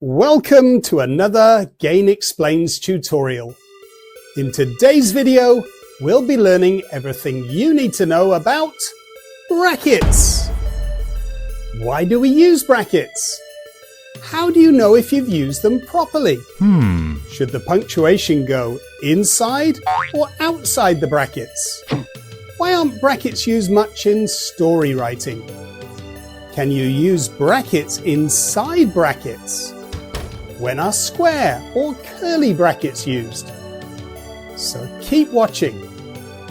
Welcome to another Gain Explains tutorial. In today's video, we'll be learning everything you need to know about brackets. Why do we use brackets? How do you know if you've used them properly? Should the punctuation go inside or outside the brackets? Why aren't brackets used much in story writing? Can you use brackets inside brackets? When are square or curly brackets used? So keep watching.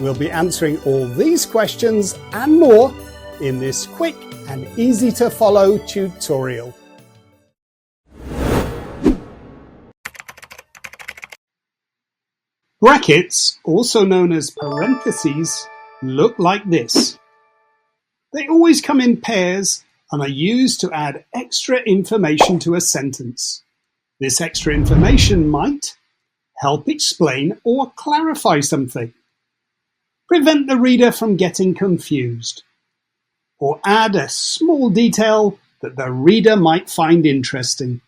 We'll be answering all these questions and more in this quick and easy to follow tutorial. Brackets, also known as parentheses, look like this. They always come in pairs and are used to add extra information to a sentence. This extra information might help explain or clarify something, prevent the reader from getting confused, or add a small detail that the reader might find interesting.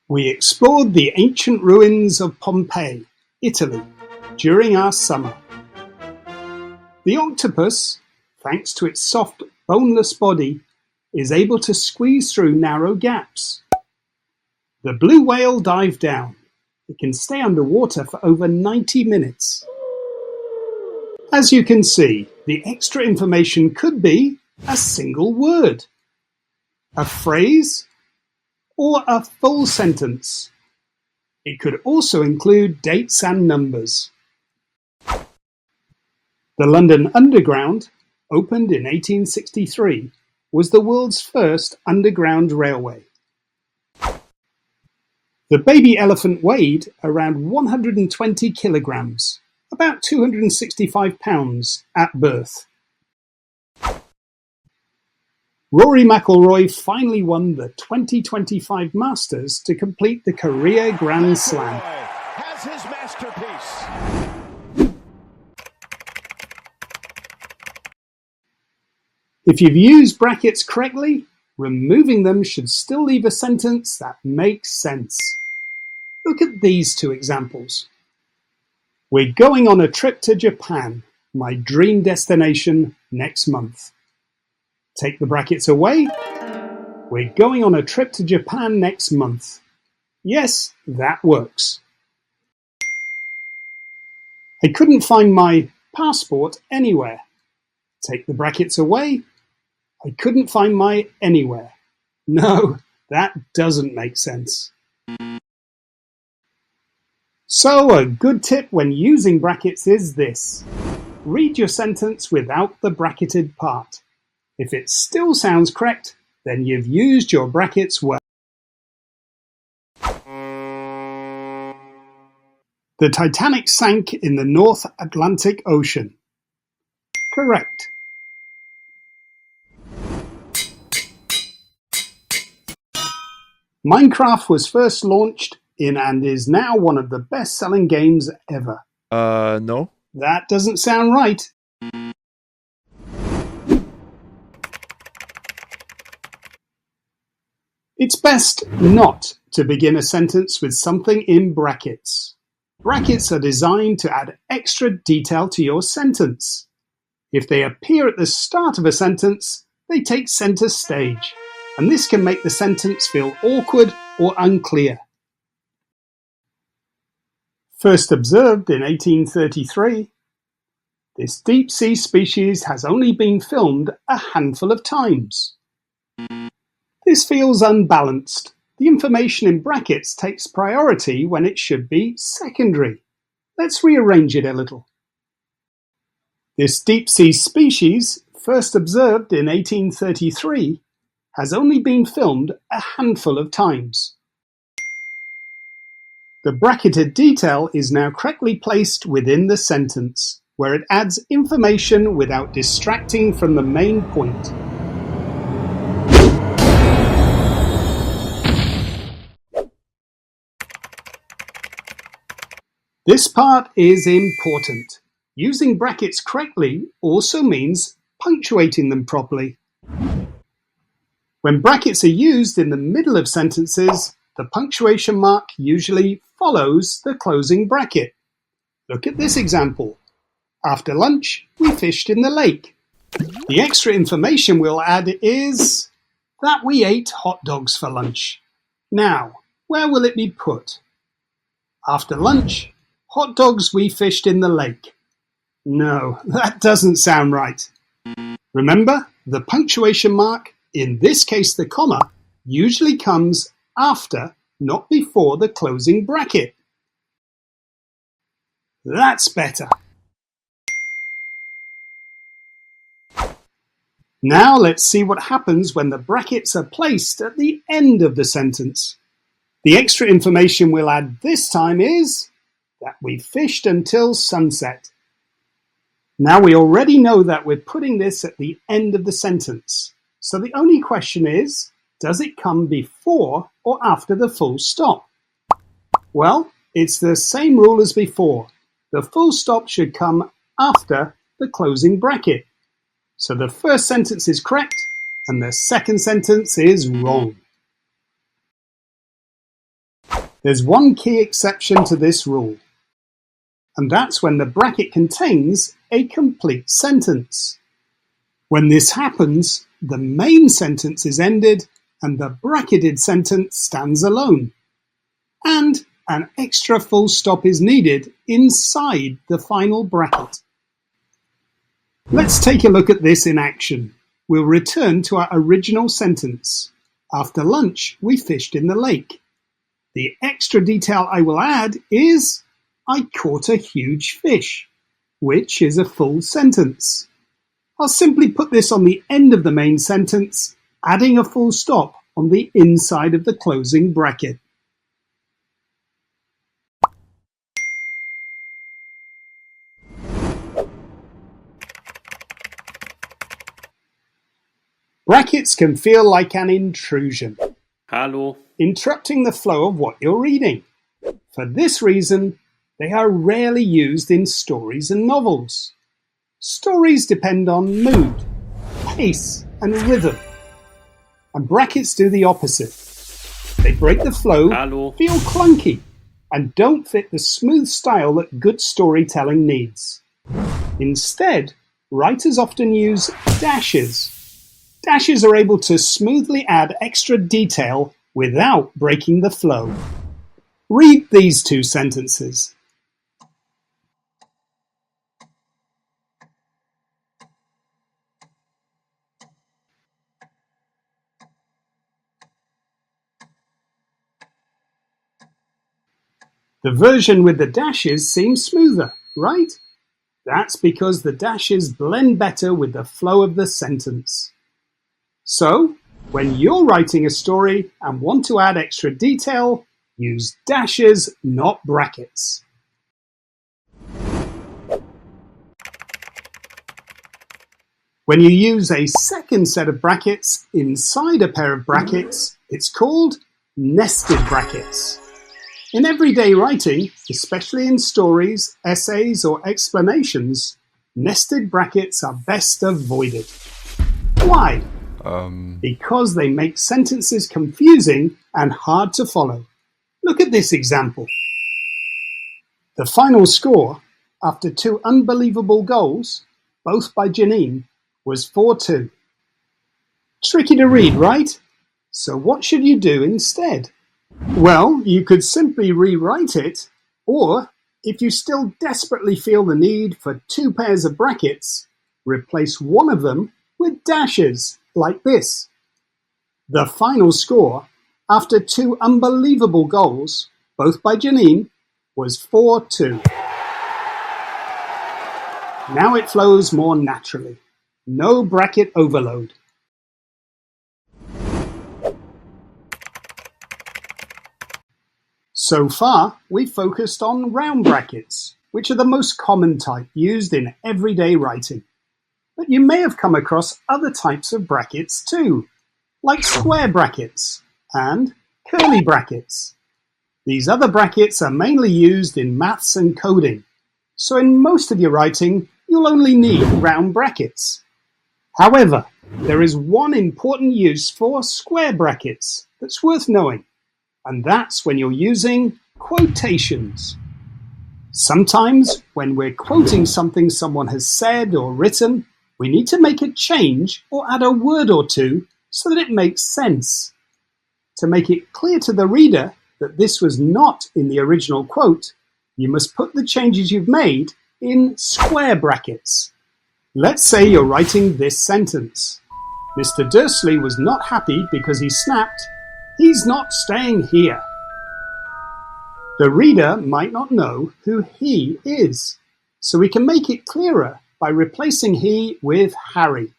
We explored the ancient ruins of Pompeii, Italy, during our summer. The octopus, thanks to its soft, boneless body, is able to squeeze through narrow gaps. The blue whale dived down. It can stay underwater for over 90 minutes. As you can see, the extra information could be a single word, a phrase, or a full sentence. It could also include dates and numbers. The London Underground, opened in 1863, was the world's first underground railway. The baby elephant weighed around 120 kilograms, about 265 pounds at birth. Rory McIlroy finally won the 2025 Masters to complete the career Grand Slam. Has his masterpiece. If you've used brackets correctly, removing them should still leave a sentence that makes sense. Look at these two examples. We're going on a trip to Japan, my dream destination, next month. Take the brackets away. We're going on a trip to Japan next month. Yes, that works. I couldn't find my passport anywhere. Take the brackets away. I couldn't find my anywhere. No, that doesn't make sense. So a good tip when using brackets is this. Read your sentence without the bracketed part. If it still sounds correct, then you've used your brackets well. The Titanic sank in the North Atlantic Ocean. Correct. Minecraft was first launched in and is now one of the best-selling games ever. No. That doesn't sound right. It's best not to begin a sentence with something in brackets. Brackets are designed to add extra detail to your sentence. If they appear at the start of a sentence, they take center stage, and this can make the sentence feel awkward or unclear. First observed in 1833, this deep-sea species has only been filmed a handful of times. This feels unbalanced. The information in brackets takes priority when it should be secondary. Let's rearrange it a little. This deep-sea species, first observed in 1833, has only been filmed a handful of times. The bracketed detail is now correctly placed within the sentence, where it adds information without distracting from the main point. This part is important. Using brackets correctly also means punctuating them properly. When brackets are used in the middle of sentences, the punctuation mark usually follows the closing bracket. Look at this example. After lunch, we fished in the lake. The extra information we'll add is that we ate hot dogs for lunch. Now, where will it be put? After lunch, hot dogs we fished in the lake. No, that doesn't sound right. Remember, the punctuation mark, in this case the comma, usually comes after, not before the closing bracket. That's better. Now let's see what happens when the brackets are placed at the end of the sentence. The extra information we'll add this time is that we fished until sunset. Now we already know that we're putting this at the end of the sentence. So the only question is, does it come before or after the full stop? Well, it's the same rule as before. The full stop should come after the closing bracket. So the first sentence is correct and the second sentence is wrong. There's one key exception to this rule, and that's when the bracket contains a complete sentence. When this happens, the main sentence is ended and the bracketed sentence stands alone. And an extra full stop is needed inside the final bracket. Let's take a look at this in action. We'll return to our original sentence. After lunch, we fished in the lake. The extra detail I will add is, I caught a huge fish, which is a full sentence. I'll simply put this on the end of the main sentence, adding a full stop on the inside of the closing bracket. Brackets can feel like an intrusion. Hallo. Interrupting the flow of what you're reading. For this reason, they are rarely used in stories and novels. Stories depend on mood, pace, and rhythm. And brackets do the opposite. They break the flow, Hallo. feel clunky, and don't fit the smooth style that good storytelling needs. Instead, writers often use dashes. Dashes are able to smoothly add extra detail without breaking the flow. Read these two sentences. The version with the dashes seems smoother, right? That's because the dashes blend better with the flow of the sentence. So, when you're writing a story and want to add extra detail, use dashes, not brackets. When you use a second set of brackets inside a pair of brackets, it's called nested brackets. In everyday writing, especially in stories, essays, or explanations, nested brackets are best avoided. Why? Because they make sentences confusing and hard to follow. Look at this example. The final score, after two unbelievable goals, both by Janine, was 4-2. Tricky to read, right? So what should you do instead? Well, you could simply rewrite it, or if you still desperately feel the need for two pairs of brackets, replace one of them with dashes, like this. The final score, after two unbelievable goals, both by Janine, was 4-2. Now it flows more naturally. No bracket overload. So far, we've focused on round brackets, which are the most common type used in everyday writing. But you may have come across other types of brackets too, like square brackets and curly brackets. These other brackets are mainly used in maths and coding, so in most of your writing, you'll only need round brackets. However, There is one important use for square brackets that's worth knowing, and that's when you're using quotations. Sometimes when we're quoting something someone has said or written, we need to make a change or add a word or two so that it makes sense. To make it clear to the reader that this was not in the original quote, you must put the changes you've made in square brackets. Let's say you're writing this sentence. Mr. Dursley was not happy because he snapped, "He's not staying here." The reader might not know who he is, so we can make it clearer by replacing he with Harry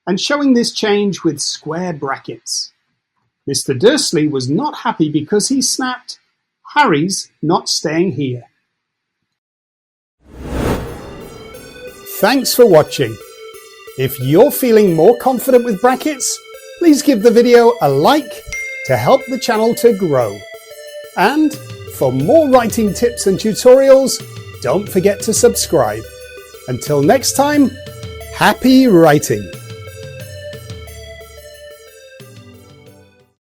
and showing this change with square brackets. Mr. Dursley was not happy because he snapped, "Harry's not staying here." Thanks for watching. If you're feeling more confident with brackets, please give the video a like to help the channel to grow. And for more writing tips and tutorials, don't forget to subscribe. Until next time, happy writing!